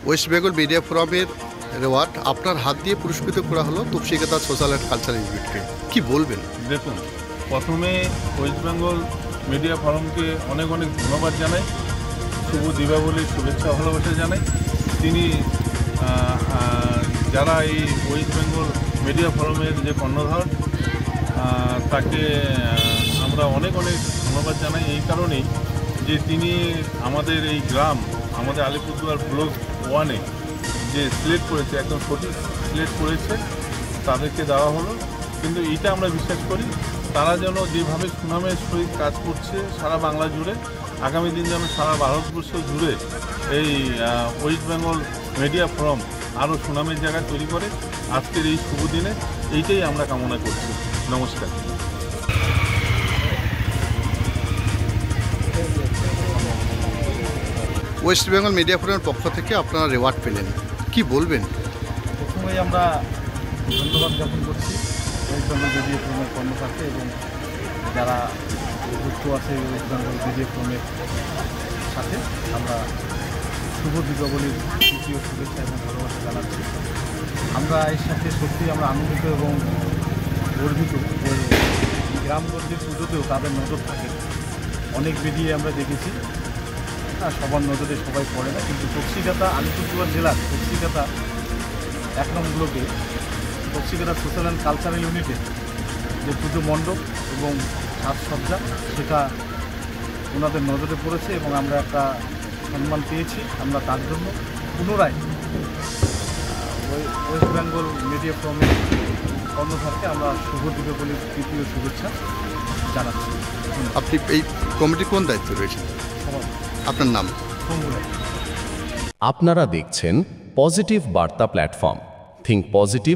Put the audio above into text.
West Bengal media ফোরামের award আপনার হাত দিয়ে পুরস্কৃত করা হলো তফসিঘাটা সোশ্যাল অ্যান্ড কালচারাল ইউনিটকে, কি বলবেন? দেখুন, প্রথমে ওয়েস্ট বেঙ্গল মিডিয়া ফোরামকে অনেক অনেক ধন্যবাদ জানাই, শুভ দীপাবলির শুভেচ্ছা ভালোবাসা জানাই। তিনি যারা এই ওয়েস্ট বেঙ্গল মিডিয়া ফোরামের যে কর্ণধার, তাকে আমরা অনেক অনেক ধন্যবাদ জানাই এই কারণেই যে তিনি আমাদের এই গ্রাম, আমাদের আলিপুরদুয়ার ব্লক 1-এ যে সিলেক্ট করেছে, একদম সঠিক সিলেক্ট করেছে, তাদেরকে দেওয়া হলো। কিন্তু এইটা আমরা বিশ্বাস করি তারা যেন যেভাবে সুনামের সহিত কাজ করছে সারা বাংলা জুড়ে, আগামী দিন যেন সারা ভারতবর্ষ জুড়ে এই ওয়েস্ট বেঙ্গল মিডিয়া ফোরাম আরও সুনামের জায়গা তৈরি করে। আজকের এই শুভ দিনে এইটাই আমরা কামনা করছি। নমস্কার। ওয়েস্ট বেঙ্গল মিডিয়া ফোরামের পক্ষ থেকে আপনারা অ্যাওয়ার্ড পেলেন, কি বলবেন? প্রথমেই আমরা ধন্যবাদ জ্ঞাপন করছি ওয়েস্ট বেঙ্গল মিডিয়া ফোরামের কর্মকর্তা এবং যারা যুক্ত আছে ওয়েস্ট বেঙ্গল মিডিয়া ফোরামের সাথে। আমরা শুভ দীপাবলির তৃতীয় শুভেচ্ছা এবং ভালোবাসা জানাচ্ছি। আমরা এর সাথে সত্যি আমরা আনন্দিত এবং গর্বিত যে গ্রামগঞ্জের পুজোতেও তাদের নজর থাকে। অনেক মিডিয়া আমরা দেখেছি, সবার নজরে সবাই পড়ে না, কিন্তু তফসিঘাটা আলিপুরদুয়ার জেলার তফসিঘাটা 1 নং ব্লকে তফসিঘাটা সোশ্যাল অ্যান্ড কালচারাল ইউনিটে যে পুজো মণ্ডপ এবং সাজসজ্জা, সেটা ওনাদের নজরে পড়েছে এবং আমরা একটা সম্মান পেয়েছি। আমরা তার জন্য পুনরায় ওয়েস্ট বেঙ্গল মিডিয়া ফোরামের কর্ণধারকে আমরা শুভ দীপাবলির তৃতীয় শুভেচ্ছা জানাচ্ছি। আপনি এই কমিটি কোন দায়িত্বে রয়েছেন? আপনার নাম? আপনারা দেখছেন পজিটিভ বার্তা প্ল্যাটফর্ম। Think positive,